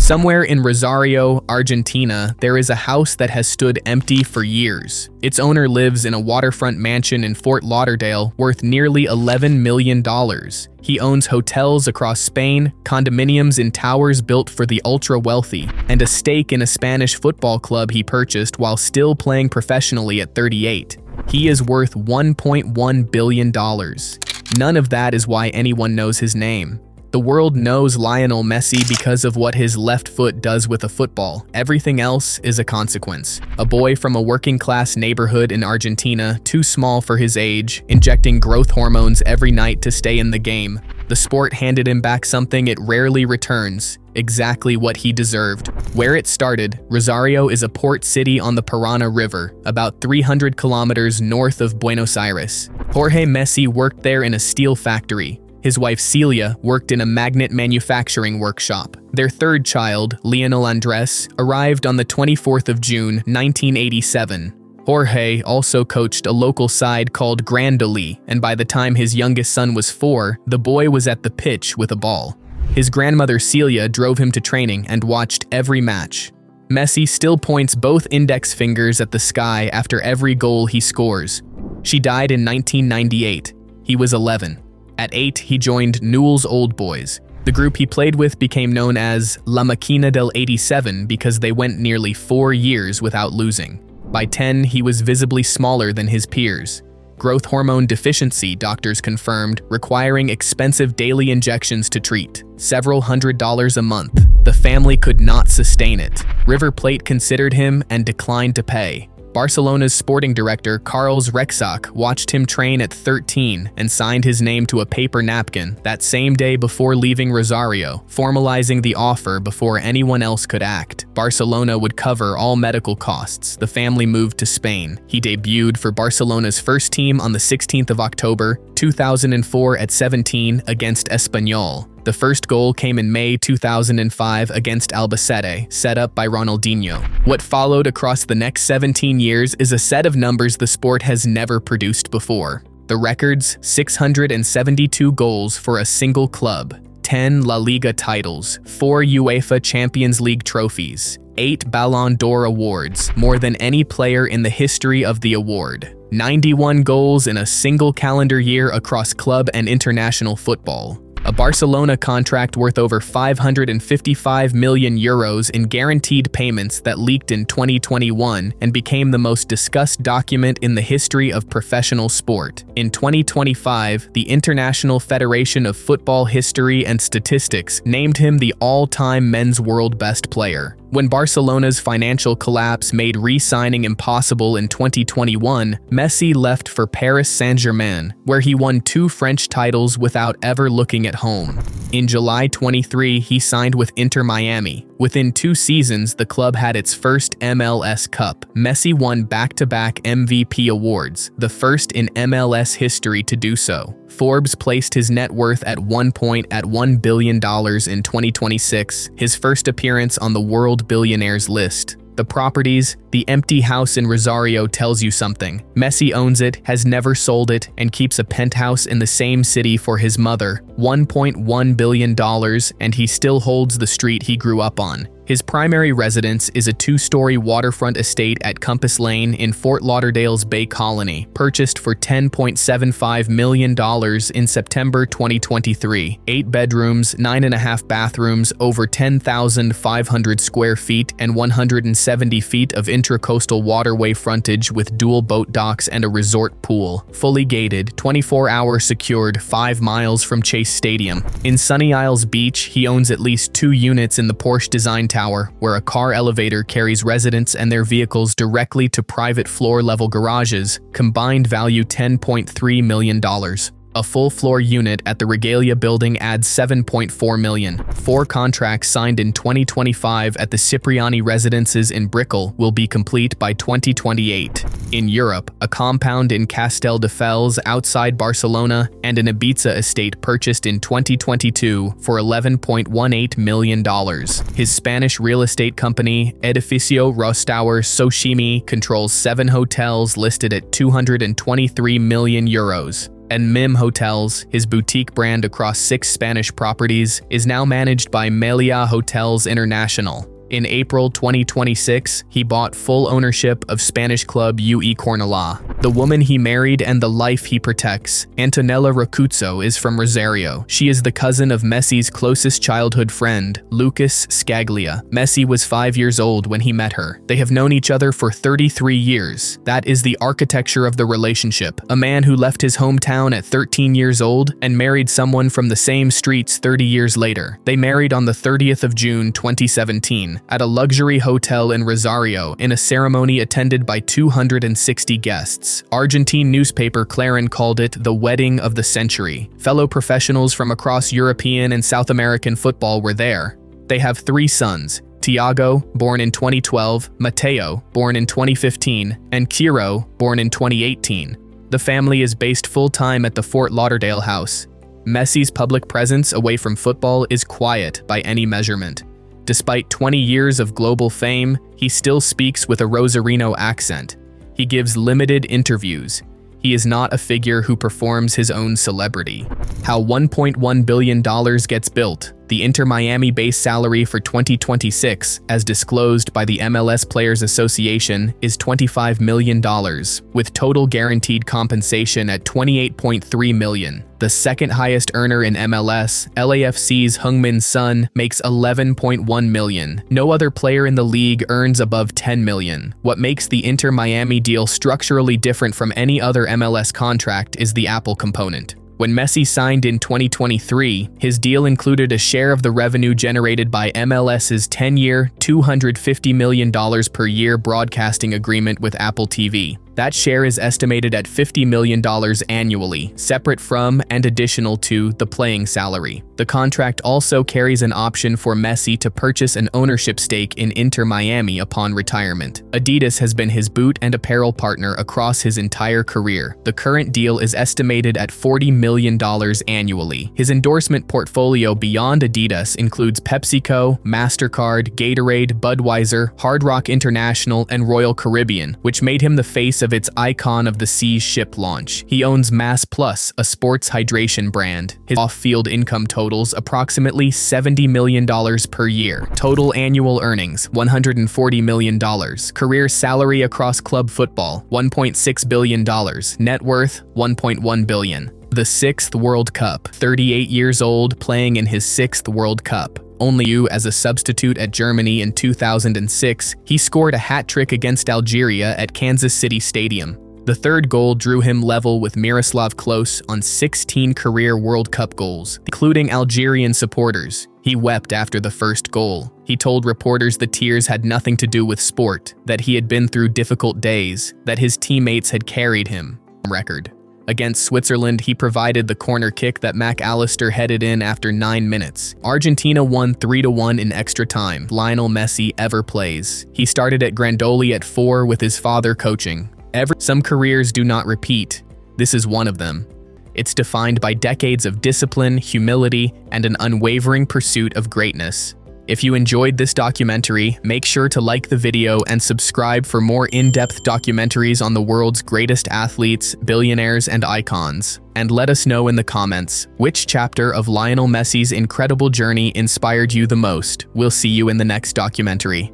Somewhere in Rosario, Argentina, there is a house that has stood empty for years. Its owner lives in a waterfront mansion in Fort Lauderdale worth nearly $11 million. He owns hotels across Spain, condominiums in towers built for the ultra-wealthy, and a stake in a Spanish football club he purchased while still playing professionally at 38. He is worth $1.1 billion. None of that is why anyone knows his name. The world knows Lionel Messi because of what his left foot does with a football. Everything else is a consequence. A boy from a working-class neighborhood in Argentina, too small for his age, injecting growth hormones every night to stay in the game. The sport handed him back something it rarely returns, exactly what he deserved. Where it started, Rosario is a port city on the Paraná River, about 300 kilometers north of Buenos Aires. Jorge Messi worked there in a steel factory. His wife Celia worked in a magnet manufacturing workshop. Their third child, Lionel Andres, arrived on the 24th of June, 1987. Jorge also coached a local side called Grandoli, and by the time his youngest son was 4, the boy was at the pitch with a ball. His grandmother Celia drove him to training and watched every match. Messi still points both index fingers at the sky after every goal he scores. She died in 1998. He was 11. At 8, he joined Newell's Old Boys. The group he played with became known as La Máquina del 87 because they went nearly 4 years without losing. By 10, he was visibly smaller than his peers. Growth hormone deficiency, doctors confirmed, requiring expensive daily injections to treat, several $100s a month. The family could not sustain it. River Plate considered him and declined to pay. Barcelona's sporting director, Carles Rexach, watched him train at 13 and signed his name to a paper napkin that same day before leaving Rosario, formalizing the offer before anyone else could act. Barcelona would cover all medical costs. The family moved to Spain. He debuted for Barcelona's first team on the 16th of October, 2004 at 17 against Espanyol. The first goal came in May 2005 against Albacete, set up by Ronaldinho. What followed across the next 17 years is a set of numbers the sport has never produced before. The records: 672 goals for a single club, 10 La Liga titles, 4 UEFA Champions League trophies, 8 Ballon d'Or awards, more than any player in the history of the award. 91 goals in a single calendar year across club and international football. A Barcelona contract worth over €555 million in guaranteed payments that leaked in 2021 and became the most discussed document in the history of professional sport. In 2025, the International Federation of Football History and Statistics named him the all-time men's world best player. When Barcelona's financial collapse made re-signing impossible in 2021, Messi left for Paris Saint-Germain, where he won 2 French titles without ever looking at home. In July 23, he signed with Inter Miami. Within 2 seasons, the club had its first MLS Cup. Messi won back-to-back MVP awards, the first in MLS history to do so. Forbes placed his net worth at $1 billion in 2026, his first appearance on the world billionaires list. The properties, the empty house in Rosario tells you something. Messi owns it, has never sold it, and keeps a penthouse in the same city for his mother. $1.1 billion, and he still holds the street he grew up on. His primary residence is a 2-story waterfront estate at Compass Lane in Fort Lauderdale's Bay Colony, purchased for $10.75 million in September 2023. 8 bedrooms, 9.5 bathrooms, over 10,500 square feet, and 170 feet of intracoastal waterway frontage with dual boat docks and a resort pool. Fully gated, 24-hour secured, 5 miles from Chase Stadium. In Sunny Isles Beach, he owns at least 2 units in the Porsche Design Tower, where a car elevator carries residents and their vehicles directly to private floor-level garages, combined value $10.3 million. A full-floor unit at the Regalia building adds $7.4 million. 4 contracts signed in 2025 at the Cipriani residences in Brickell will be complete by 2028. In Europe, a compound in Castelldefels outside Barcelona and an Ibiza estate purchased in 2022 for $11.18 million. His Spanish real estate company, Edificio Rostauer Sochimi, controls 7 hotels listed at €223 million. And MIM Hotels, his boutique brand across 6 Spanish properties, is now managed by Meliá Hotels International. In April 2026, he bought full ownership of Spanish club UE Cornellà. The woman he married and the life he protects, Antonela Roccuzzo, is from Rosario. She is the cousin of Messi's closest childhood friend, Lucas Scaglia. Messi was 5 years old when he met her. They have known each other for 33 years. That is the architecture of the relationship. A man who left his hometown at 13 years old and married someone from the same streets 30 years later. They married on the 30th of June 2017. At a luxury hotel in Rosario in a ceremony attended by 260 guests. Argentine newspaper Clarín called it the wedding of the century. Fellow professionals from across European and South American football were there. They have 3 sons, Tiago, born in 2012, Mateo, born in 2015, and Kiro, born in 2018. The family is based full-time at the Fort Lauderdale house. Messi's public presence away from football is quiet by any measurement. Despite 20 years of global fame, he still speaks with a Rosarino accent. He gives limited interviews. He is not a figure who performs his own celebrity. How $1.1 billion gets built. The Inter Miami base salary for 2026, as disclosed by the MLS Players Association, is $25 million, with total guaranteed compensation at $28.3 million. The second highest earner in MLS, LAFC's Heung-min Son, makes $11.1 million. No other player in the league earns above $10 million. What makes the Inter Miami deal structurally different from any other MLS contract is the Apple component. When Messi signed in 2023, his deal included a share of the revenue generated by MLS's 10-year, $250 million per year broadcasting agreement with Apple TV. That share is estimated at $50 million annually, separate from and additional to the playing salary. The contract also carries an option for Messi to purchase an ownership stake in Inter Miami upon retirement. Adidas has been his boot and apparel partner across his entire career. The current deal is estimated at $40 million annually. His endorsement portfolio beyond Adidas includes PepsiCo, MasterCard, Gatorade, Budweiser, Hard Rock International, and Royal Caribbean, which made him the face of its Icon of the Seas ship launch. He owns Mass Plus, a sports hydration brand. His off-field income totals approximately $70 million per year. Total annual earnings, $140 million. Career salary across club football, $1.6 billion. Net worth, $1.1 billion. The 6th World Cup, 38 years old, playing in his 6th World Cup. Only as a substitute at Germany in 2006, he scored a hat-trick against Algeria at Kansas City Stadium. The third goal drew him level with Miroslav Klose on 16 career World Cup goals, including Algerian supporters. He wept after the first goal. He told reporters the tears had nothing to do with sport, that he had been through difficult days, that his teammates had carried him. Record. Against Switzerland, he provided the corner kick that McAllister headed in after 9 minutes. Argentina won 3-1 in extra time. Lionel Messi ever plays. He started at Grandoli at 4 with his father coaching. Some careers do not repeat. This is one of them. It's defined by decades of discipline, humility, and an unwavering pursuit of greatness. If you enjoyed this documentary, make sure to like the video and subscribe for more in-depth documentaries on the world's greatest athletes, billionaires, and icons. And let us know in the comments, which chapter of Lionel Messi's incredible journey inspired you the most. We'll see you in the next documentary.